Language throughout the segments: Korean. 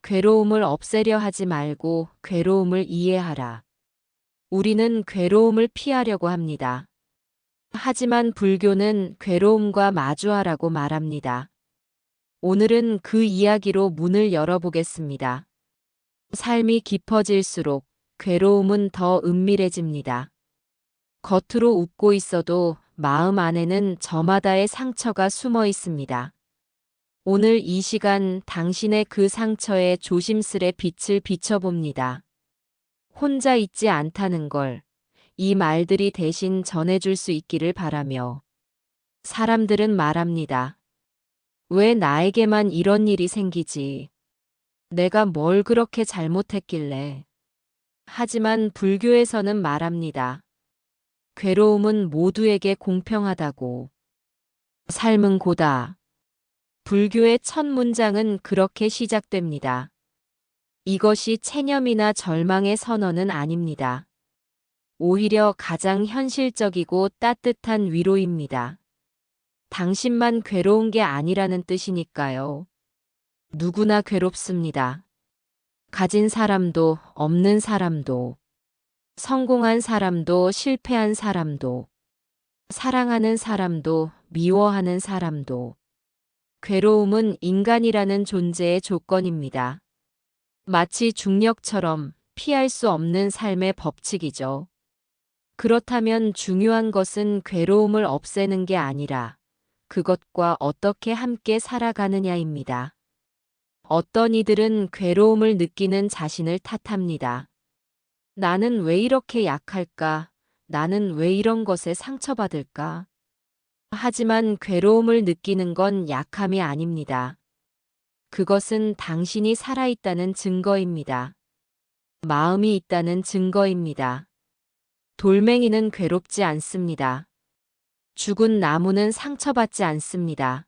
괴로움을 없애려 하지 말고 괴로움을 이해하라. 우리는 괴로움을 피하려고 합니다. 하지만 불교는 괴로움과 마주하라고 말합니다. 오늘은 그 이야기로 문을 열어보겠습니다. 삶이 깊어질수록 괴로움은 더 은밀해집니다. 겉으로 웃고 있어도 마음 안에는 저마다의 상처가 숨어 있습니다. 오늘 이 시간 당신의 그 상처에 조심스레 빛을 비춰봅니다. 혼자 있지 않다는 걸, 이 말들이 대신 전해줄 수 있기를 바라며. 사람들은 말합니다. 왜 나에게만 이런 일이 생기지? 내가 뭘 그렇게 잘못했길래? 하지만 불교에서는 말합니다. 괴로움은 모두에게 공평하다고. 삶은 고다. 불교의 첫 문장은 그렇게 시작됩니다. 이것이 체념이나 절망의 선언은 아닙니다. 오히려 가장 현실적이고 따뜻한 위로입니다. 당신만 괴로운 게 아니라는 뜻이니까요. 누구나 괴롭습니다. 가진 사람도 없는 사람도, 성공한 사람도 실패한 사람도, 사랑하는 사람도 미워하는 사람도. 괴로움은 인간이라는 존재의 조건입니다. 마치 중력처럼 피할 수 없는 삶의 법칙이죠. 그렇다면 중요한 것은 괴로움을 없애는 게 아니라 그것과 어떻게 함께 살아가느냐입니다. 어떤 이들은 괴로움을 느끼는 자신을 탓합니다. 나는 왜 이렇게 약할까? 나는 왜 이런 것에 상처받을까? 하지만 괴로움을 느끼는 건 약함이 아닙니다. 그것은 당신이 살아있다는 증거입니다. 마음이 있다는 증거입니다. 돌멩이는 괴롭지 않습니다. 죽은 나무는 상처받지 않습니다.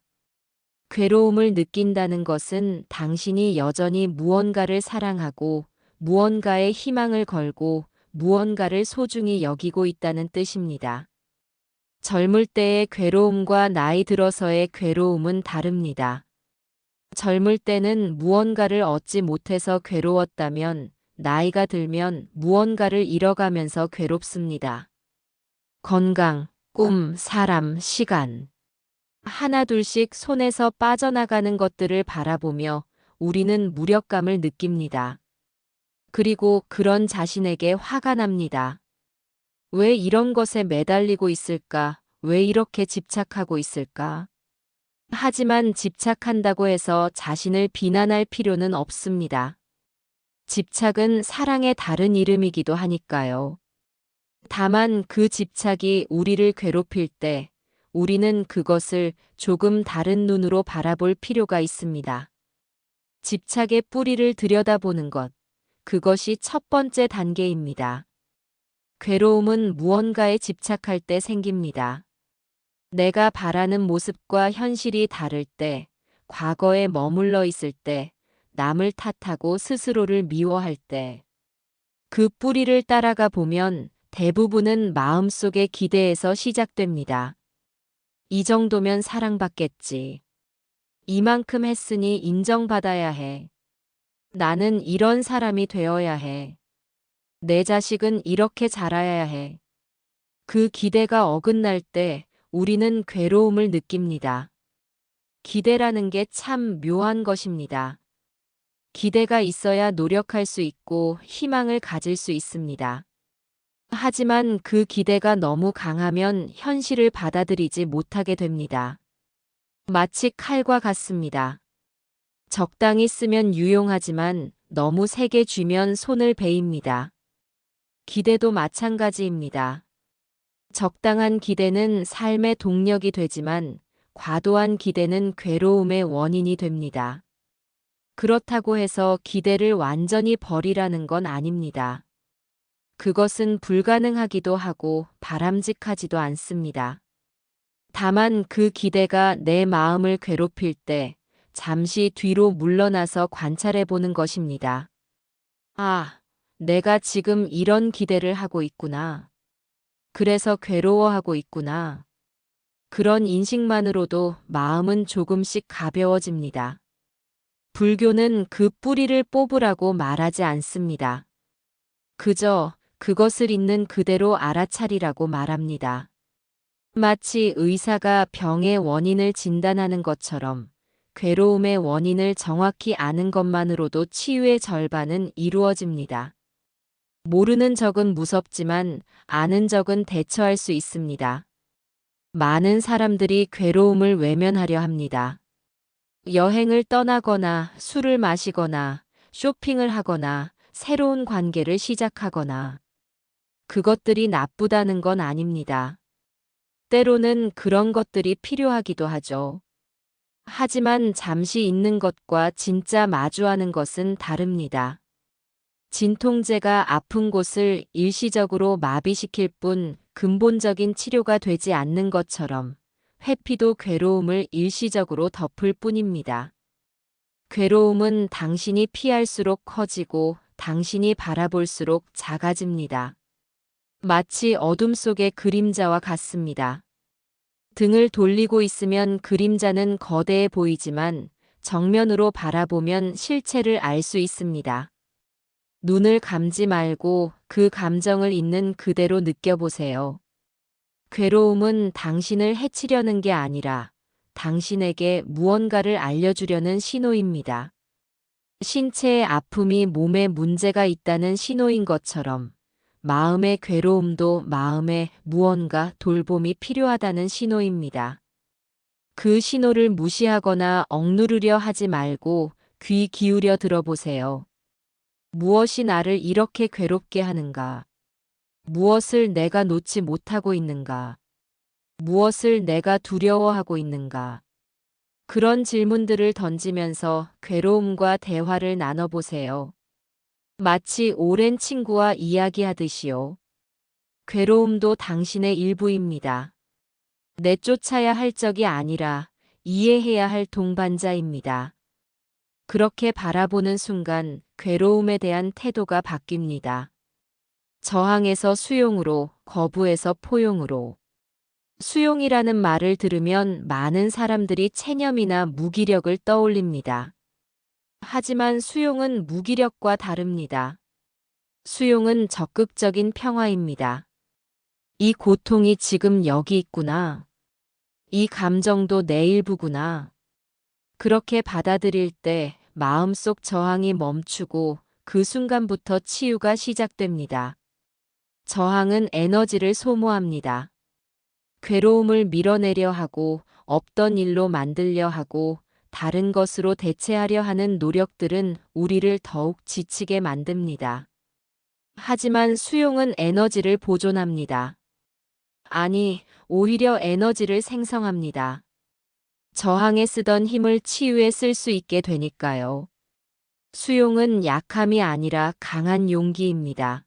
괴로움을 느낀다는 것은 당신이 여전히 무언가를 사랑하고 무언가에 희망을 걸고 무언가를 소중히 여기고 있다는 뜻입니다. 젊을 때의 괴로움과 나이 들어서의 괴로움은 다릅니다. 젊을 때는 무언가를 얻지 못해서 괴로웠다면 나이가 들면 무언가를 잃어가면서 괴롭습니다. 건강, 꿈, 사람, 시간. 하나둘씩 손에서 빠져나가는 것들을 바라보며 우리는 무력감을 느낍니다. 그리고 그런 자신에게 화가 납니다. 왜 이런 것에 매달리고 있을까? 왜 이렇게 집착하고 있을까? 하지만 집착한다고 해서 자신을 비난할 필요는 없습니다. 집착은 사랑의 다른 이름이기도 하니까요. 다만 그 집착이 우리를 괴롭힐 때 우리는 그것을 조금 다른 눈으로 바라볼 필요가 있습니다. 집착의 뿌리를 들여다보는 것, 그것이 첫 번째 단계입니다. 괴로움은 무언가에 집착할 때 생깁니다. 내가 바라는 모습과 현실이 다를 때, 과거에 머물러 있을 때, 남을 탓하고 스스로를 미워할 때, 그 뿌리를 따라가 보면 대부분은 마음속의 기대에서 시작됩니다. 이 정도면 사랑받겠지. 이만큼 했으니 인정받아야 해. 나는 이런 사람이 되어야 해. 내 자식은 이렇게 자라야 해. 그 기대가 어긋날 때 우리는 괴로움을 느낍니다. 기대라는 게 참 묘한 것입니다. 기대가 있어야 노력할 수 있고 희망을 가질 수 있습니다. 하지만 그 기대가 너무 강하면 현실을 받아들이지 못하게 됩니다. 마치 칼과 같습니다. 적당히 쓰면 유용하지만 너무 세게 쥐면 손을 베입니다. 기대도 마찬가지입니다. 적당한 기대는 삶의 동력이 되지만 과도한 기대는 괴로움의 원인이 됩니다. 그렇다고 해서 기대를 완전히 버리라는 건 아닙니다. 그것은 불가능하기도 하고 바람직하지도 않습니다. 다만 그 기대가 내 마음을 괴롭힐 때 잠시 뒤로 물러나서 관찰해 보는 것입니다. 아, 내가 지금 이런 기대를 하고 있구나. 그래서 괴로워하고 있구나. 그런 인식만으로도 마음은 조금씩 가벼워집니다. 불교는 그 뿌리를 뽑으라고 말하지 않습니다. 그저 그것을 있는 그대로 알아차리라고 말합니다. 마치 의사가 병의 원인을 진단하는 것처럼 괴로움의 원인을 정확히 아는 것만으로도 치유의 절반은 이루어집니다. 모르는 적은 무섭지만 아는 적은 대처할 수 있습니다. 많은 사람들이 괴로움을 외면하려 합니다. 여행을 떠나거나 술을 마시거나 쇼핑을 하거나 새로운 관계를 시작하거나 그것들이 나쁘다는 건 아닙니다. 때로는 그런 것들이 필요하기도 하죠. 하지만 잠시 있는 것과 진짜 마주하는 것은 다릅니다. 진통제가 아픈 곳을 일시적으로 마비시킬 뿐 근본적인 치료가 되지 않는 것처럼 회피도 괴로움을 일시적으로 덮을 뿐입니다. 괴로움은 당신이 피할수록 커지고 당신이 바라볼수록 작아집니다. 마치 어둠 속의 그림자와 같습니다. 등을 돌리고 있으면 그림자는 거대해 보이지만 정면으로 바라보면 실체를 알 수 있습니다. 눈을 감지 말고 그 감정을 있는 그대로 느껴보세요. 괴로움은 당신을 해치려는 게 아니라 당신에게 무언가를 알려주려는 신호입니다. 신체의 아픔이 몸에 문제가 있다는 신호인 것처럼 마음의 괴로움도 마음에 무언가 돌봄이 필요하다는 신호입니다. 그 신호를 무시하거나 억누르려 하지 말고 귀 기울여 들어보세요. 무엇이 나를 이렇게 괴롭게 하는가? 무엇을 내가 놓지 못하고 있는가? 무엇을 내가 두려워하고 있는가? 그런 질문들을 던지면서 괴로움과 대화를 나눠보세요. 마치 오랜 친구와 이야기하듯이요. 괴로움도 당신의 일부입니다. 내쫓아야 할 적이 아니라 이해해야 할 동반자입니다. 그렇게 바라보는 순간 괴로움에 대한 태도가 바뀝니다. 저항에서 수용으로, 거부에서 포용으로. 수용이라는 말을 들으면 많은 사람들이 체념이나 무기력을 떠올립니다. 하지만 수용은 무기력과 다릅니다. 수용은 적극적인 평화입니다. 이 고통이 지금 여기 있구나. 이 감정도 내 일부구나. 그렇게 받아들일 때 마음속 저항이 멈추고 그 순간부터 치유가 시작됩니다. 저항은 에너지를 소모합니다. 괴로움을 밀어내려 하고 없던 일로 만들려 하고 다른 것으로 대체하려 하는 노력들은 우리를 더욱 지치게 만듭니다. 하지만 수용은 에너지를 보존합니다. 아니, 오히려 에너지를 생성합니다. 저항에 쓰던 힘을 치유에 쓸 수 있게 되니까요. 수용은 약함이 아니라 강한 용기입니다.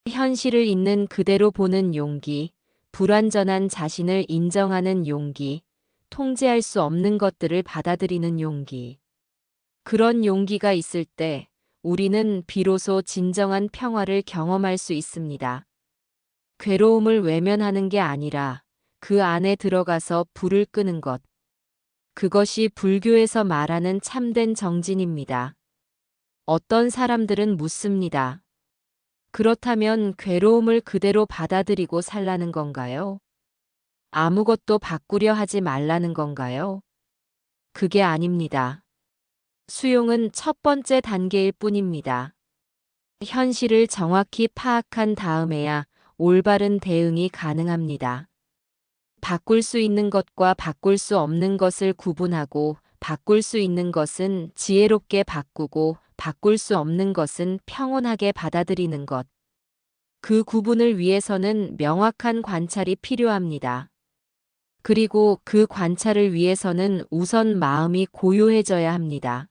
현실을 있는 그대로 보는 용기, 불완전한 자신을 인정하는 용기, 통제할 수 없는 것들을 받아들이는 용기. 그런 용기가 있을 때 우리는 비로소 진정한 평화를 경험할 수 있습니다. 괴로움을 외면하는 게 아니라 그 안에 들어가서 불을 끄는 것. 그것이 불교에서 말하는 참된 정진입니다. 어떤 사람들은 묻습니다. 그렇다면 괴로움을 그대로 받아들이고 살라는 건가요? 아무것도 바꾸려 하지 말라는 건가요? 그게 아닙니다. 수용은 첫 번째 단계일 뿐입니다. 현실을 정확히 파악한 다음에야 올바른 대응이 가능합니다. 바꿀 수 있는 것과 바꿀 수 없는 것을 구분하고 바꿀 수 있는 것은 지혜롭게 바꾸고 바꿀 수 없는 것은 평온하게 받아들이는 것. 그 구분을 위해서는 명확한 관찰이 필요합니다. 그리고 그 관찰을 위해서는 우선 마음이 고요해져야 합니다.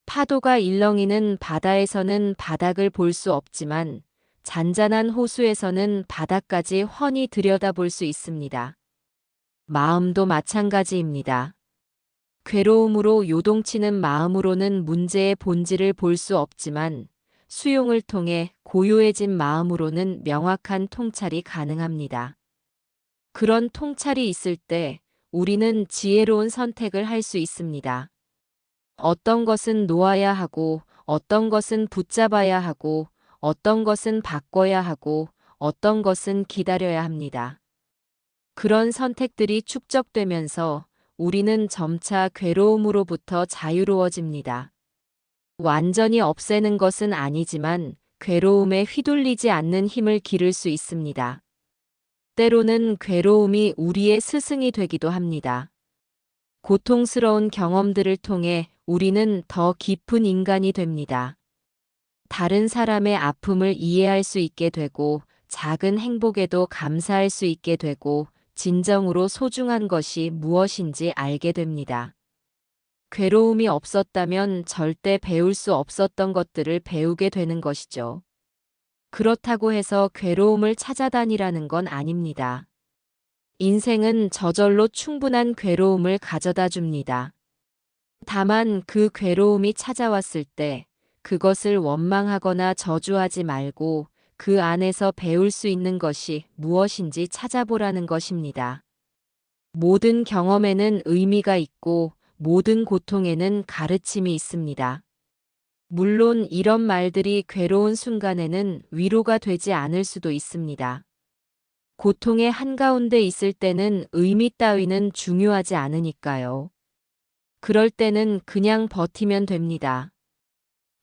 파도가 일렁이는 바다에서는 바닥을 볼 수 없지만 잔잔한 호수에서는 바닥까지 훤히 들여다볼 수 있습니다. 마음도 마찬가지입니다. 괴로움으로 요동치는 마음으로는 문제의 본질을 볼 수 없지만 수용을 통해 고요해진 마음으로는 명확한 통찰이 가능합니다. 그런 통찰이 있을 때 우리는 지혜로운 선택을 할 수 있습니다. 어떤 것은 놓아야 하고, 어떤 것은 붙잡아야 하고, 어떤 것은 바꿔야 하고, 어떤 것은 기다려야 합니다. 그런 선택들이 축적되면서 우리는 점차 괴로움으로부터 자유로워집니다. 완전히 없애는 것은 아니지만 괴로움에 휘둘리지 않는 힘을 기를 수 있습니다. 때로는 괴로움이 우리의 스승이 되기도 합니다. 고통스러운 경험들을 통해 우리는 더 깊은 인간이 됩니다. 다른 사람의 아픔을 이해할 수 있게 되고, 작은 행복에도 감사할 수 있게 되고, 진정으로 소중한 것이 무엇인지 알게 됩니다. 괴로움이 없었다면 절대 배울 수 없었던 것들을 배우게 되는 것이죠. 그렇다고 해서 괴로움을 찾아다니라는 건 아닙니다. 인생은 저절로 충분한 괴로움을 가져다 줍니다. 다만 그 괴로움이 찾아왔을 때 그것을 원망하거나 저주하지 말고 그 안에서 배울 수 있는 것이 무엇인지 찾아보라는 것입니다. 모든 경험에는 의미가 있고 모든 고통에는 가르침이 있습니다. 물론 이런 말들이 괴로운 순간에는 위로가 되지 않을 수도 있습니다. 고통의 한가운데 있을 때는 의미 따위는 중요하지 않으니까요. 그럴 때는 그냥 버티면 됩니다.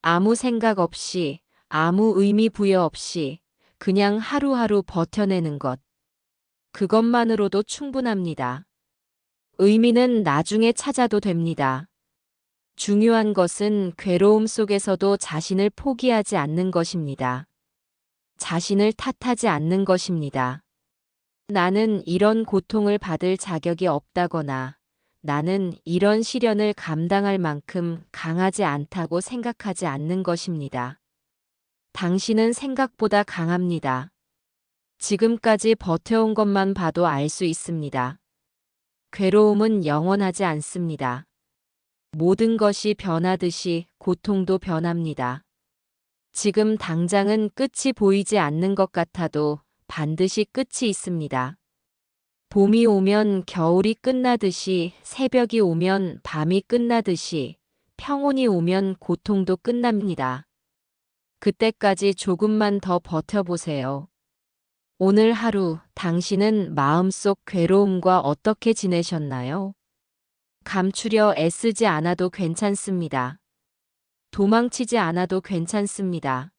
아무 생각 없이, 아무 의미 부여 없이 그냥 하루하루 버텨내는 것. 그것만으로도 충분합니다. 의미는 나중에 찾아도 됩니다. 중요한 것은 괴로움 속에서도 자신을 포기하지 않는 것입니다. 자신을 탓하지 않는 것입니다. 나는 이런 고통을 받을 자격이 없다거나 나는 이런 시련을 감당할 만큼 강하지 않다고 생각하지 않는 것입니다. 당신은 생각보다 강합니다. 지금까지 버텨온 것만 봐도 알 수 있습니다. 괴로움은 영원하지 않습니다. 모든 것이 변하듯이 고통도 변합니다. 지금 당장은 끝이 보이지 않는 것 같아도 반드시 끝이 있습니다. 봄이 오면 겨울이 끝나듯이, 새벽이 오면 밤이 끝나듯이, 평온이 오면 고통도 끝납니다. 그때까지 조금만 더 버텨보세요. 오늘 하루 당신은 마음속 괴로움과 어떻게 지내셨나요? 감추려 애쓰지 않아도 괜찮습니다. 도망치지 않아도 괜찮습니다.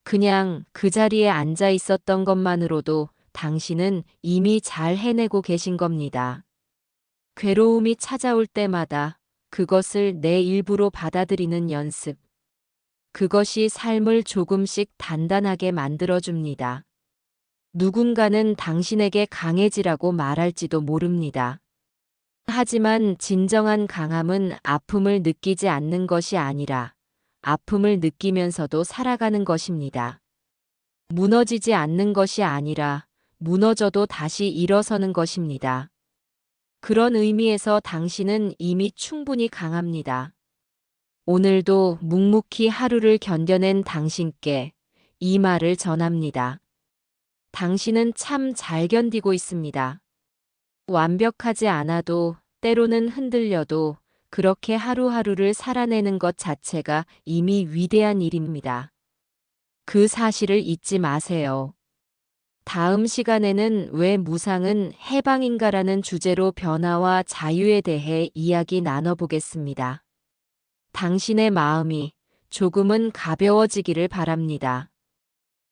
그냥 그 자리에 앉아 있었던 것만으로도 당신은 이미 잘 해내고 계신 겁니다. 괴로움이 찾아올 때마다 그것을 내 일부로 받아들이는 연습. 그것이 삶을 조금씩 단단하게 만들어줍니다. 누군가는 당신에게 강해지라고 말할지도 모릅니다. 하지만 진정한 강함은 아픔을 느끼지 않는 것이 아니라 아픔을 느끼면서도 살아가는 것입니다. 무너지지 않는 것이 아니라 무너져도 다시 일어서는 것입니다. 그런 의미에서 당신은 이미 충분히 강합니다. 오늘도 묵묵히 하루를 견뎌낸 당신께 이 말을 전합니다. 당신은 참 잘 견디고 있습니다. 완벽하지 않아도 때로는 흔들려도 그렇게 하루하루를 살아내는 것 자체가 이미 위대한 일입니다. 그 사실을 잊지 마세요. 다음 시간에는 왜 무상은 해방인가라는 주제로 변화와 자유에 대해 이야기 나눠보겠습니다. 당신의 마음이 조금은 가벼워지기를 바랍니다.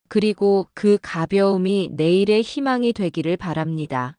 그리고 그 가벼움이 내일의 희망이 되기를 바랍니다.